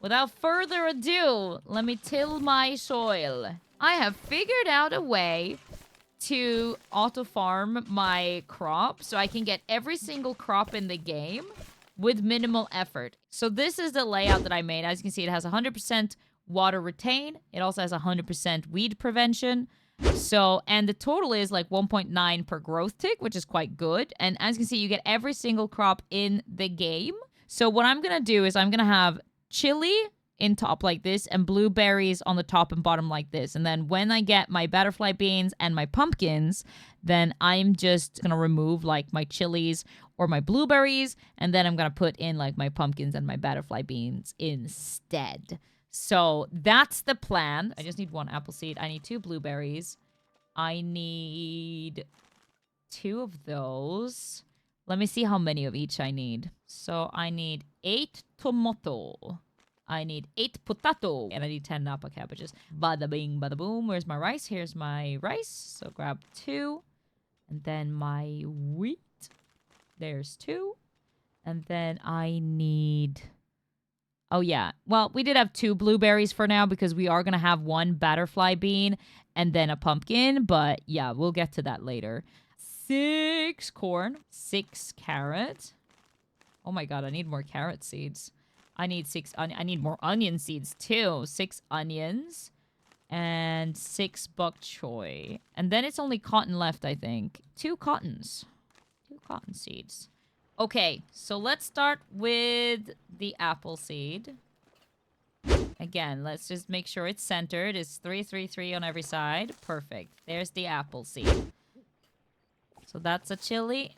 without further ado, let me till my soil. I have figured out a way to auto-farm my crop so I can get every single crop in the game with minimal effort. So this is the layout that I made. As you can see, it has 100% water retain. It also has 100% weed prevention. So, and the total is like 1.9 per growth tick, which is quite good. And as you can see, you get every single crop in the game. So what I'm going to do is I'm going to have chili in top like this and blueberries on the top and bottom like this. And then when I get my butterfly beans and my pumpkins, then I'm just going to remove like my chilies or my blueberries. And then I'm going to put in like my pumpkins and my butterfly beans instead. So that's the plan. I just need 1 apple seed. I need 2 blueberries. I need 2 of those. Let me see how many of each I need. So I need 8 tomato. I need 8 potato. And I need 10 napa cabbages. Bada bing, bada boom. Where's my rice? Here's my rice. So grab 2. And then my wheat. There's 2. And then I need... Oh, yeah. Well, we did have 2 blueberries for now because we are going to have 1 butterfly bean and then a pumpkin. But yeah, we'll get to that later. 6 corn. 6 carrot. Oh my god, I need more carrot seeds. I need 6 I need more onion seeds too. 6 onions and 6 bok choy. And then it's only cotton left, I think. 2 cottons. 2 cotton seeds. Okay, so let's start with the apple seed. Again, let's just make sure it's centered. It's 3, 3, 3 on every side. Perfect. There's the apple seed. So that's a chili.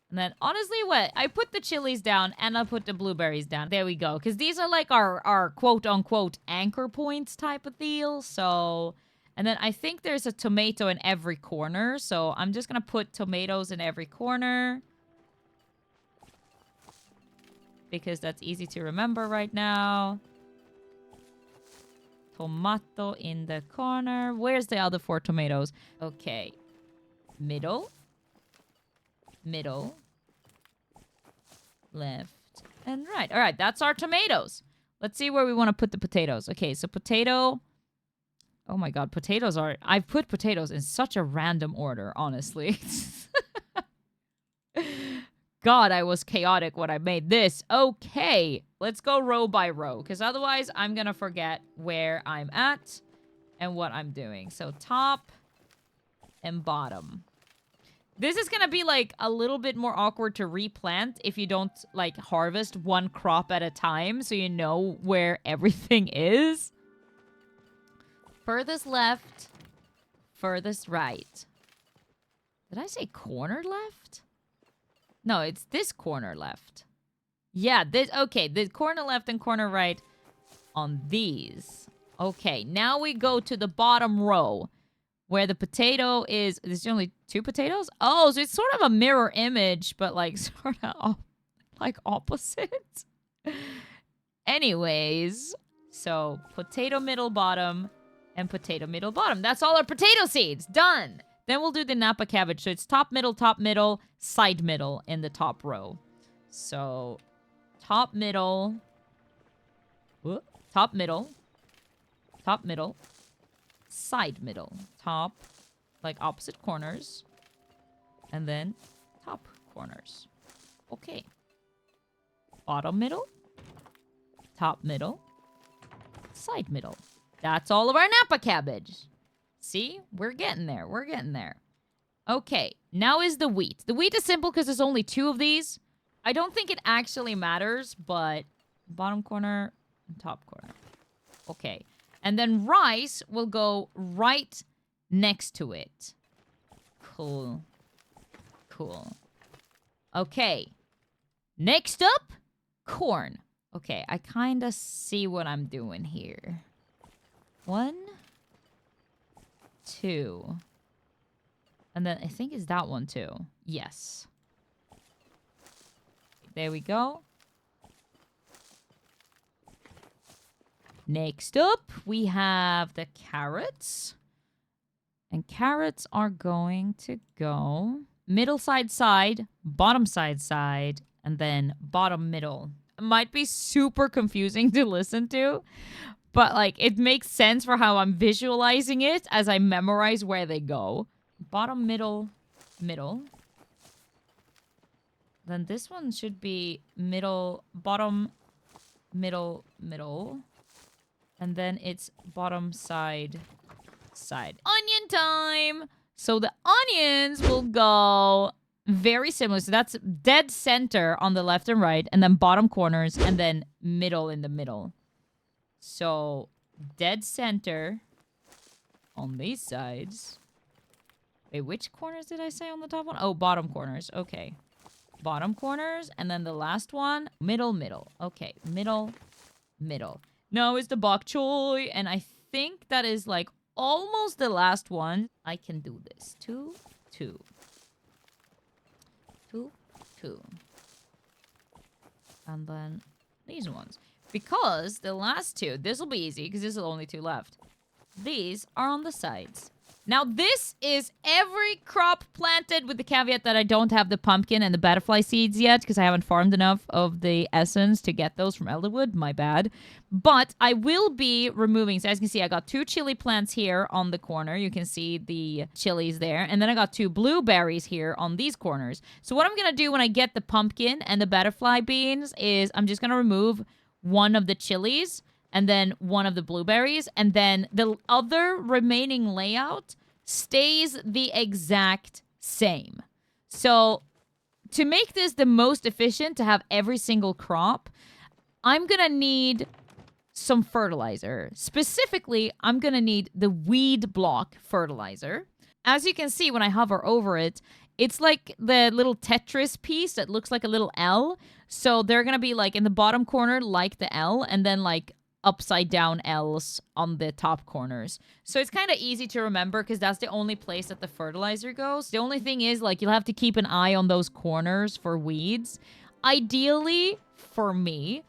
And then, honestly, what? I put the chilies down and I put the blueberries down. There we go. Because these are like our quote-unquote anchor points type of deal. So, and then I think there's a tomato in every corner. So I'm just going to put tomatoes in every corner. Because that's easy to remember right now. Tomato in the corner. Where's the other 4 tomatoes? Okay. Middle. Middle. Left and right. All right, that's our tomatoes. Let's see where we want to put the potatoes. Okay, so potato. Oh my god, potatoes are... I've put potatoes in such a random order, honestly. God, I was chaotic when I made this. Okay, let's go row by row, because otherwise I'm going to forget where I'm at and what I'm doing. So top and bottom. This is going to be like a little bit more awkward to replant if you don't like harvest 1 crop at a time so you know where everything is. Furthest left, furthest right. Did I say corner left? No, it's this corner left. Yeah, this, okay, the corner left and corner right on these. Okay, now we go to the bottom row where the potato is... There's only 2 potatoes? Oh, so it's sort of a mirror image, but like sort of like opposite. Anyways, so potato middle bottom and potato middle bottom. That's all our potato seeds. Done. Then we'll do the Napa cabbage. So it's top, middle, side middle in the top row. So top, middle, top, middle, side middle, top, like opposite corners, and then top corners. Okay. Bottom middle, top middle, side middle. That's all of our Napa cabbage. See? We're getting there. We're getting there. Okay. Now is the wheat. The wheat is simple because there's only 2 of these. I don't think it actually matters, but bottom corner and top corner. Okay. And then rice will go right next to it. Cool. Cool. Okay. Next up, corn. Okay, I kind of see what I'm doing here. 1, 2. And then I think it's that one too. Yes. There we go. Next up, we have the carrots. And carrots are going to go middle side, bottom side, and then bottom middle. might be super confusing to listen to, but like it makes sense for how I'm visualizing it as I memorize where they go. Bottom, middle, middle. Then this one should be middle, bottom, middle, middle. And then it's bottom, side, side. Onion time! So the onions will go very similar. So that's dead center on the left and right, and then bottom corners, and then middle in the middle. So dead center on these sides. Wait, which corners did I say on the top one? Oh, bottom corners. Okay. Bottom corners, and then the last one, middle, middle. Okay, middle, middle. No, it's the bok choy, and I think that is like almost the last one. I can do this. 2, 2. 2, 2. And then these ones. Because the last two, this will be easy because there's only 2 left. These are on the sides. Now, this is every crop planted with the caveat that I don't have the pumpkin and the butterfly seeds yet because I haven't farmed enough of the essence to get those from Elderwood. My bad. But I will be removing. So as you can see, I got 2 chili plants here on the corner. You can see the chilies there. And then I got 2 blueberries here on these corners. So what I'm going to do when I get the pumpkin and the butterfly beans is I'm just going to remove one of the chilies and then one of the blueberries, and then the other remaining layout stays the exact same. So to make this the most efficient to have every single crop, I'm gonna need some fertilizer. Specifically, I'm gonna need the weed block fertilizer. As you can see when I hover over it, it's like the little Tetris piece that looks like a little L. So they're gonna be like in the bottom corner like the L, and then like upside down L's on the top corners. So it's kind of easy to remember because that's the only place that the fertilizer goes. The only thing is, like, you'll have to keep an eye on those corners for weeds. Ideally, for me,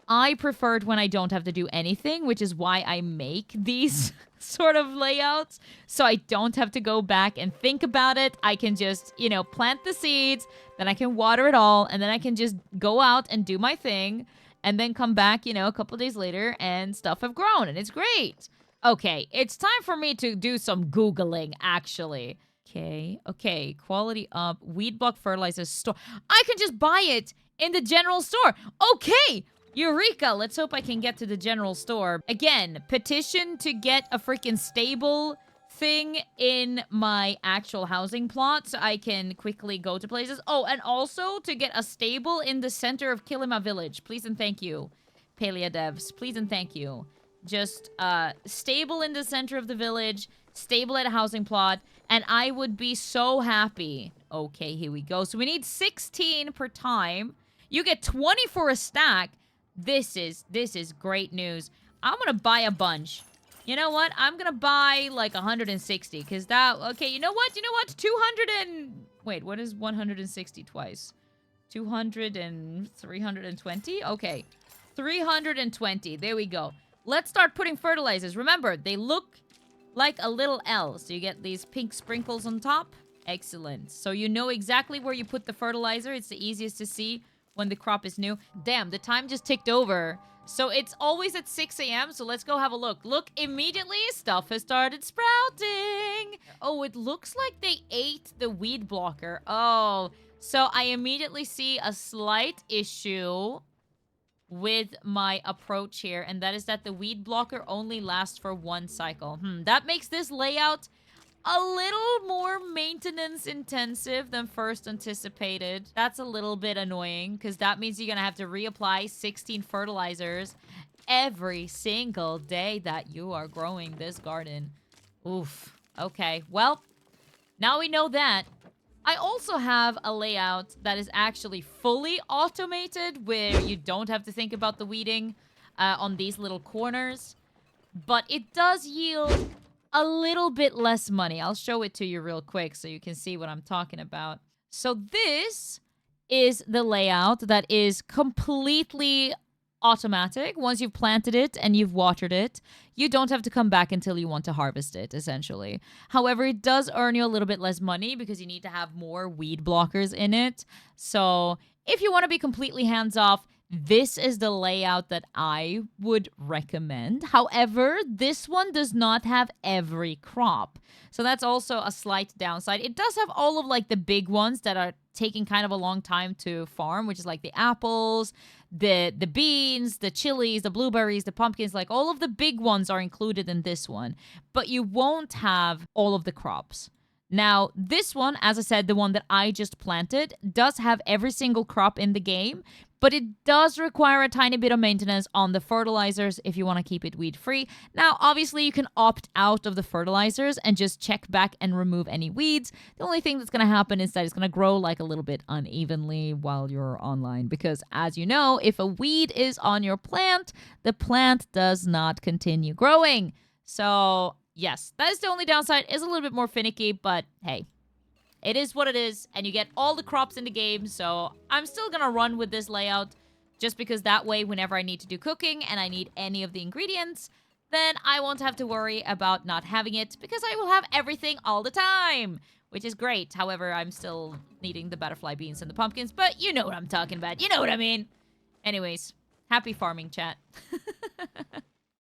I preferred when I don't have to do anything, which is why I make these sort of layouts. So I don't have to go back and think about it. I can just, you know, plant the seeds, then I can water it all, and then I can just go out and do my thing. And then come back, you know, a couple days later and stuff have grown and it's great. Okay, it's time for me to do some Googling, actually. Okay, quality up, weed block fertilizer store. I can just buy it in the general store. Okay, Eureka, let's hope I can get to the general store. Again, petition to get a freaking stable thing in my actual housing plot so I can quickly go to places. Oh, and also to get a stable in the center of Kilima village. Please and thank you, Palia devs. Please and thank you. Just stable in the center of the village, stable at a housing plot, and I would be so happy. Okay, here we go. So we need 16 per time. You get 20 for a stack. This is great news. I'm gonna buy a bunch. You know what? I'm gonna buy like 160 because that... Okay, you know what? 200 and... Wait, what is 160 twice? 200 and 320? Okay, 320. There we go. Let's start putting fertilizers. Remember, they look like a little L. So you get these pink sprinkles on top. Excellent. So you know exactly where you put the fertilizer. It's the easiest to see when the crop is new. Damn, the time just ticked over. So it's always at 6 a.m. So let's go have a look. Look, immediately stuff has started sprouting. Oh, it looks like they ate the weed blocker. Oh, so I immediately see a slight issue with my approach here. And that is that the weed blocker only lasts for 1 cycle. That makes this layout a little more maintenance intensive than first anticipated. That's a little bit annoying because that means you're gonna have to reapply 16 fertilizers every single day that you are growing this garden. Oof. Okay, well, now we know that. I also have a layout that is actually fully automated where you don't have to think about the weeding on these little corners, but it does yield a little bit less money. I'll show it to you real quick so you can see what I'm talking about. So this is the layout that is completely automatic. Once you've planted it and you've watered it, you don't have to come back until you want to harvest it, essentially. However, it does earn you a little bit less money because you need to have more weed blockers in it. So if you want to be completely hands-off, this is the layout that I would recommend. However, this one does not have every crop. So that's also a slight downside. It does have all of like the big ones that are taking kind of a long time to farm, which is like the apples, the beans, the chilies, the blueberries, the pumpkins, like all of the big ones are included in this one. But you won't have all of the crops. Now, this one, as I said, the one that I just planted, does have every single crop in the game, but it does require a tiny bit of maintenance on the fertilizers if you want to keep it weed free. Now, obviously, you can opt out of the fertilizers and just check back and remove any weeds. The only thing that's going to happen is that it's going to grow like a little bit unevenly while you're online, because as you know, if a weed is on your plant, the plant does not continue growing. So yes, that is the only downside. It's a little bit more finicky, but hey, it is what it is, and you get all the crops in the game, so I'm still gonna run with this layout, just because that way, whenever I need to do cooking and I need any of the ingredients, then I won't have to worry about not having it, because I will have everything all the time, which is great. However, I'm still needing the butterfly beans and the pumpkins, but you know what I'm talking about. You know what I mean. Anyways, happy farming, chat.